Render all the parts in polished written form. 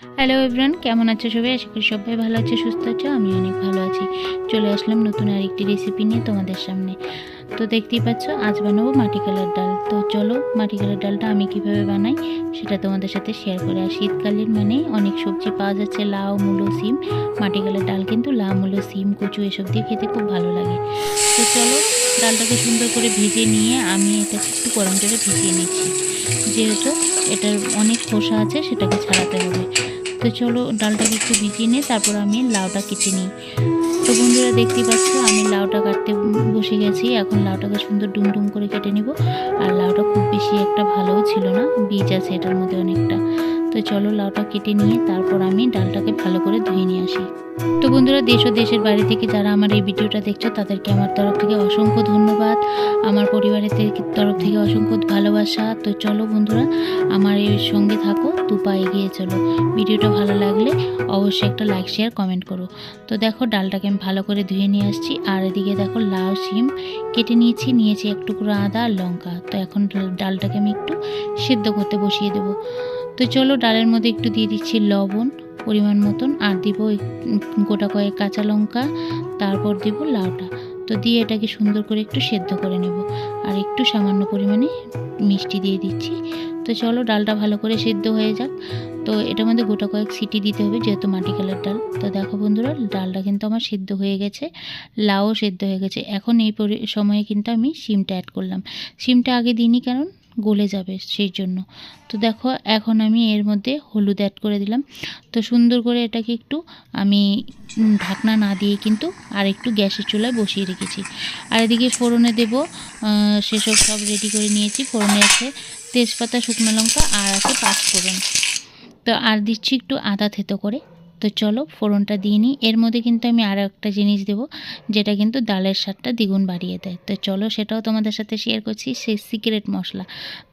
Hello everyone, কেমন আছো সবাই? আশা করি সবাই ভালো আছে, সুস্থ আছো। আমি অনেক ভালো আছি। চলে আসলাম নতুন আরেকটি রেসিপি নিয়ে তোমাদের সামনে। তো দেখতেই পাচ্ছ, আজ বানাবো মাটি কালার ডাল। তো চলো মাটি কালার ডালটা আমি কিভাবে বানাই সেটা তোমাদের সাথে শেয়ার করি। আর শীতকালীন মানে অনেক সবজি পাওয়া যাচ্ছে, লাউ, মূলো, সিম। মাটি কালার ডাল কিন্তু লাউ, মূলো, সিম, কচু এসব দিয়ে খেতে খুব ভালো লাগে। তো চলো ডালটাকে সুন্দর করে ভেজে নিয়ে আমি এটাকে একটু গরম জলে ভিজিয়ে নিচ্ছি, যেহেতু এটার অনেক খোসা আছে সেটাকে ছাড়াতে হবে। তো চলো ডালটাকে একটু ভিজিয়ে নিয়ে তারপর আমি লাউটা কেটে নিই। তো বন্ধুরা দেখতেই পাচ্ছ আমি লাউটা কাটতে বসে গেছি। এখন লাউটাকে সুন্দর ডুমডুম করে কেটে নিব। আর লাউটা খুব বেশি একটা ভালোও ছিল না, বীজ আছে এটার মধ্যে অনেকটা। তো চলো লাউটা কেটে নিয়ে তারপর আমি ডালটাকে ভালো করে ধুয়ে নিয়ে আসি। তো বন্ধুরা দেশ ও দেশের বাইরে থেকে যারা আমার এই ভিডিওটা দেখছো তাদেরকে আমার তরফ থেকে অসংখ্য ধন্যবাদ, আমার পরিবারের তরফ থেকে অসংখ্য ভালোবাসা। তো চলো বন্ধুরা আমার এর সঙ্গে থাকো, দুপা এগিয়ে চলো। ভিডিওটা ভালো লাগলে অবশ্যই একটা লাইক, শেয়ার, কমেন্ট করো। তো দেখো ডালটাকে আমি ভালো করে ধুয়ে নিয়ে আসছি। আর এদিকে দেখো লাউ, সিম কেটে নিয়েছি এক টুকরো আদা আর লঙ্কা। তো এখন ডালটাকে আমি একটু সেদ্ধ করতে বসিয়ে দেবো। তো চলো ডালের মধ্যে একটু দিয়ে দিচ্ছি লবণ পরিমাণ মতন, আর দিব গোটা কয়েক কাঁচা লঙ্কা, তারপর দিব লাউটা। তো দিয়ে এটাকে সুন্দর করে একটু সেদ্ধ করে নেব। আর একটু সামান্য পরিমাণে মিষ্টি দিয়ে দিচ্ছি। তো চলো ডালটা ভালো করে সেদ্ধ হয়ে যাক। তো এটার মধ্যে গোটা কয়েক সিটি দিতে হবে, যেহেতু মাটি কালার ডাল। তো দেখো বন্ধুরা ডালটা কিন্তু আমার সেদ্ধ হয়ে গেছে, লাউ সেদ্ধ হয়ে গেছে। এখন এই সময়ে কিন্তু আমি সিমটা অ্যাড করলাম। সিমটা আগে দিইনি, কারণ গলে যাবে সেই জন্য। তো দেখো এখন আমি এর মধ্যে হলুদ অ্যাড করে দিলাম। তো সুন্দর করে এটাকে একটু আমি ঢাকনা না দিয়ে কিন্তু আর একটু গ্যাসের চুলায় বসিয়ে রেখেছি। আর এদিকে ফোড়নে দেব, সেসব সব রেডি করে নিয়েছি। ফোড়নে আছে তেজপাতা, শুকনো লঙ্কা আর আছে পাঁচফোড়ন। তো আর দিচ্ছি একটু আদা থেতো করে। তো চলো ফোড়নটা দিয়ে নিই। এর মধ্যে কিন্তু আমি আরও একটা জিনিস দেবো, যেটা কিন্তু ডালের স্বাদটা দ্বিগুণ বাড়িয়ে দেয়। তো চলো সেটাও তোমাদের সাথে শেয়ার করছি, সেই সিক্রেট মশলা।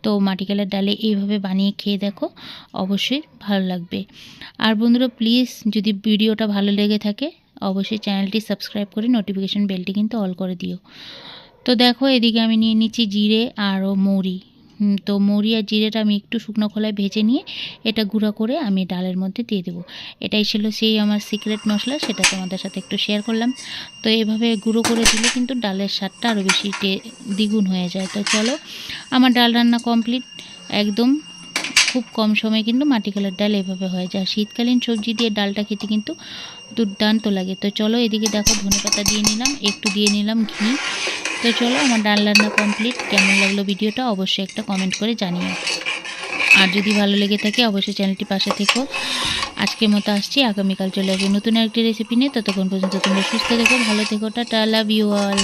তো মাটি কালার ডালে এইভাবে বানিয়ে খেয়ে দেখো, অবশ্যই ভালো লাগবে। আর বন্ধুরা প্লিজ যদি ভিডিওটা ভালো লেগে থাকে অবশ্যই চ্যানেলটি সাবস্ক্রাইব করে নোটিফিকেশন বেলটি কিন্তু অল করে দিও। তো দেখো এদিকে আমি নিয়ে নিচ্ছি জিরে আর মৌরি। তো মৌরি আর জিরেটা আমি একটু শুকনো খোলায় ভেজে নিয়ে এটা গুঁড়া করে আমি ডালের মধ্যে দিয়ে দেবো। এটাই ছিল সেই আমার সিক্রেট মশলা, সেটা তোমাদের সাথে একটু শেয়ার করলাম। তো এভাবে গুঁড়ো করে দিলে কিন্তু ডালের স্বাদটা আরও বেশি দ্বিগুণ হয়ে যায়। তো চলো আমার ডাল রান্না কমপ্লিট একদম। খুব কম সময়ে কিন্তু মাটি কালার ডাল এভাবে হয়ে যায়। শীতকালীন সবজি দিয়ে ডালটা খেতে কিন্তু দুর্দান্ত লাগে। তো চলো এদিকে দেখো ধনেপাতা দিয়ে নিলাম, একটু দিয়ে নিলাম ঘি। তো চলো আমার ডাল রান্না কমপ্লিট। কেমন লাগলো ভিডিওটা অবশ্যই একটা কমেন্ট করে জানিও। আর যদি ভালো লেগে থাকে অবশ্যই চ্যানেলটি পাশে থেকো। আজকের মতো আসছি, আগামীকাল চলে আসবো নতুন একটি রেসিপি নিয়ে। ততক্ষণ পর্যন্ত তোমরা সুস্থ থেকো, ভালো থেকো, টাটা, লাভ ইউ অল।